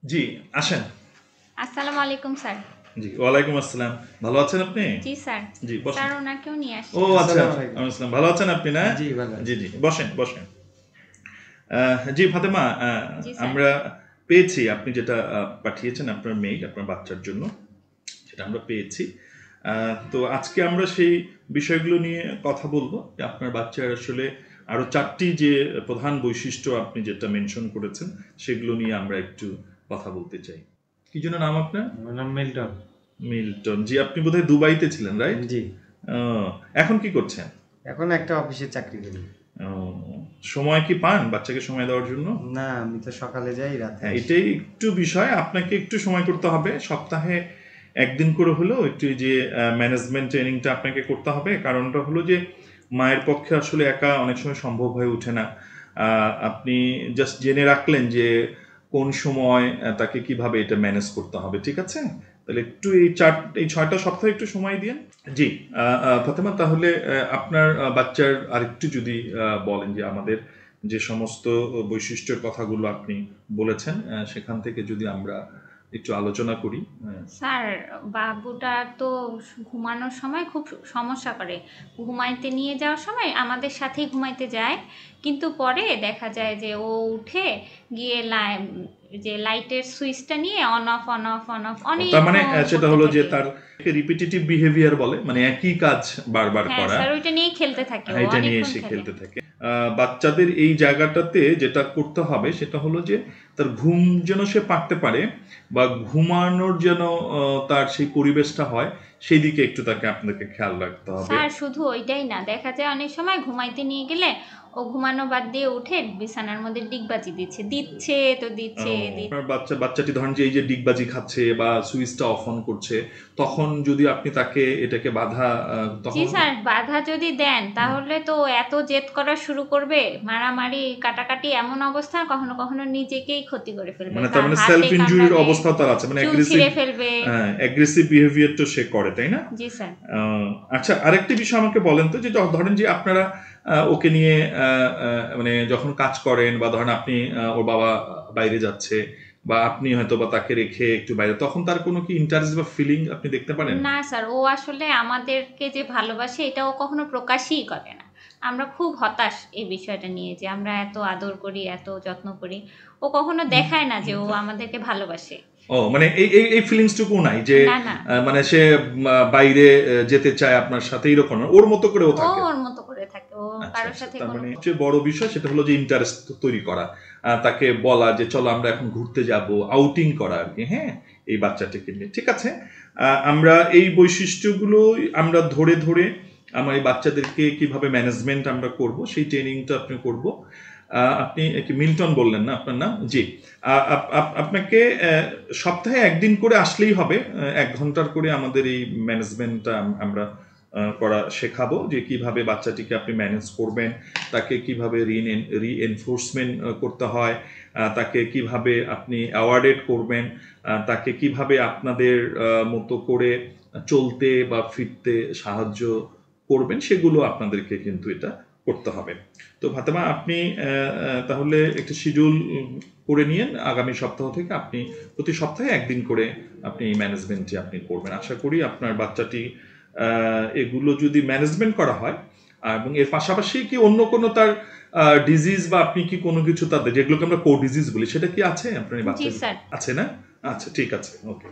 জি, আসেন। আসসালামু আলাইকুম স্যার। জি, ওয়ালাইকুম আসসালাম। ভালো আছেন আপনি? জি স্যার। জি, বসেন। স্যার ওনাকেও নিয়ে ও আসছি। আচ্ছা, আসসালামু আলাইকুম। আসসালাম। ভালো আছেন আপনি না? জি, ভালো জি, আছি। জি। বসেন, বসেন। জি, ফাতেমা, জি স্যার। আমরা পেয়েছি আপনি যেটা পাঠিয়েছেন আপনার মেইল, আপনার বাচ্চার জন্য, সেটা আমরা পেয়েছি। তো আজকে আমরা সেই বিষয়গুলো নিয়ে কথা বলবো যে আপনার বাচ্চার আসলে আরো ৪ টি যে প্রধান বৈশিষ্ট্য আপনি যেটা মেনশন করেছেন, সেগুলো নিয়ে আমরা একটু কথা বলতে চাই। কি যেন নাম আপনার? আমার নাম মিল্টন। মিল্টন। জি, আপনি বোধহয় দুবাইতে ছিলেন, রাইট? জি, এখন কি করছেন? এখন একটা অফিসে চাকরি করি। ও, সময় কি পান বাচ্চাকে সময় দেওয়ার জন্য? না, আমি তো সকালে যাই, রাতে হ্যাঁ, আসি। এটাই একটু বিষয়। আপনাকে একটু সময় করতে হবে। সপ্তাহে ১ দিন করে হলেও একটু এই যে ম্যানেজমেন্ট ট্রেনিংটা আপনাকে করতে হবে। কারণটা হলো যে মায়ের পক্ষে আসলে একা অনেক সময় সম্ভব হয়ে ওঠে না। আপনি জাস্ট জেনে রাখলেন যে কোন সময় তাকে কিভাবে এটা ম্যানেজ করতে হবে। ঠিক আছে? তাহলে একটু এই ৬ টা সপ্তাহে একটু সময় দিয়েন। জি, ফাতেমা, তাহলে আপনার বাচ্চার আরেকটু যদি বলেন যে আমাদের যে সমস্ত বৈশিষ্ট্যের কথাগুলো আপনি বলেছেন, সেখান থেকে যদি আমরা একটু আলোচনা করি। স্যার, বাবুটা তো ঘুমানোর সময় খুব সমস্যা করে। ঘুমাইতে নিয়ে যাওয়ার সময় আমাদের সাথেই ঘুমাইতে যায়। কিন্তু পরে দেখা যায় যে ও উঠে গিয়ে যে লাইটের সুইচটা নিয়ে on of on of on of তার মানে অনেকক্ষণ সেটা করতে হলো যে থাকে। তার রিপিটিটিভ বিহেভিয়ার বলে, মানে একই কাজ বারবার হ্যাঁ করা। স্যার, ওইটা নিয়েই খেলতে থাকে, ও এটা নিয়ে অনেকক্ষণ এসে খেলে। খেলতে থাকে। বাচ্চাদের এই জায়গাটাতে যেটা করতে হবে সেটা হলো যে তার ঘুম যেন সে পারতে পারে, বা ঘুমানোর যেন তার সেই পরিবেশটা হয়, সেই দিকে একটু তাকে আপনাকে খেয়াল রাখতে হবে। স্যার শুধু ওইটাই না, দেখা যায় অনেক সময় ঘুমাইতে নিয়ে গেলে ও ঘুমানো বাদ দিয়ে উঠে বিছানার মধ্যে ডিগবাজি দিচ্ছে দিচ্ছে তো দিচ্ছে দিচ্ছে। আপনার বাচ্চাটি ধরেন যে এই যে ডিগবাজি খাচ্ছে বা সুইচটা অফ অন করছে, তখন যদি আপনি তাকে এটাকে বাধা, জি তখন স্যার, বাধা যদি দেন তাহলে তো এত জেদ করা শুরু করবে, মারামারি কাটাকাটি, এমন অবস্থা কখনো কখনো নিজেকেই ক্ষতি করে ফেলবে, মানে তার মানে হাতে সেলফ ইনজুরির কামড়াবে, অবস্থা তার আছে, মানে চুল অ্যাগ্রেসিভ ছিঁড়ে ফেলবে। অ্যাগ্রেসিভ বিহেভিয়ার তো সে করে, তাই না? জি স্যার। আচ্ছা, আরেকটি বিষয় আমাকে বলেন তো, যে ধরেন যে আপনারা ওকে নিয়ে মানে যখন কাজ করেন, বা ধরেন আপনি ওর বাবা বাইরে যাচ্ছে, বা আপনি হয়তো বা তাকে রেখে একটু বাইরে, তখন তার কোনো কি ইন্টারেস্ট বা ফিলিং আপনি দেখতে পারেন? না স্যার, ও আসলে আমাদেরকে যে ভালোবাসে এটা ও কখনো প্রকাশই করে না। আমরা খুব হতাশ এই বিষয়টা নিয়ে, যে আমরা এত আদর করি, এত যত্ন করি, ও কখনো দেখায় না যে ও আমাদেরকে ভালোবাসে। ও, মানে এই ফিলিংসটুকু নাই যে না না, মানে সে বাইরে যেতে চায় আপনার সাথে, এরকম না। ওর মতো করে ও ও থাকে। ওর মতো করে থাকে, ও আচ্ছা, কারোর আচ্ছা। সাথে তার কোনো। মানে সবচেয়ে বড় বিষয় সেটা হলো যে ইন্টারেস্ট তৈরি করা। তাকে বলা যে চলো আমরা এখন ঘুরতে যাব, আউটিং করা আরকি, হ্যাঁ? এই বাচ্চাটাকে নিয়ে। ঠিক আছে? আমরা এই বৈশিষ্ট্যগুলো আমরা ধরে, ধরে আমার এই বাচ্চাদেরকে কিভাবে ম্যানেজমেন্ট আমরা করব, সেই ট্রেনিংটা আপনি করব। আপনি কি মিল্টন বললেন না আপনার নাম? জি। আপনাকে সপ্তাহে ১ দিন করে আসলেই হবে। ১ ঘন্টার করে আমাদের এই ম্যানেজমেন্টটা আমরা করা শেখাবো, যে কিভাবে বাচ্চাটিকে আপনি ম্যানেজ করবেন, তাকে কিভাবে রিএনফোর্সমেন্ট করতে হয়, তাকে কিভাবে আপনি অ্যাওয়ার্ডেড করবেন, তাকে কিভাবে আপনাদের মতো করে চলতে বা ফিরতে সাহায্য করবেন, সেগুলো আপনাদেরকে কিন্তু এটা করতে হবে। তো ফাতেমা, আপনি তাহলে একটা শিডিউল করে নিয়েন। আগামী সপ্তাহ থেকে আপনি প্রতি সপ্তাহে ১ দিন করে আপনি এই ম্যানেজমেন্টটি আপনি করবেন। আশা করি আপনার বাচ্চাটি এগুলো যদি ম্যানেজমেন্ট করা হয়, এবং এর পাশাপাশি কি অন্য কোনো তার ডিজিজ, বা আপনি কি কোনো কিছু তাদের যেগুলোকে আমরা ডিজিজ বলি, সেটা কি আছে আপনার এই জি বাচ্চার? স্যার। আছে না? আচ্ছা, ঠিক আছে, ওকে।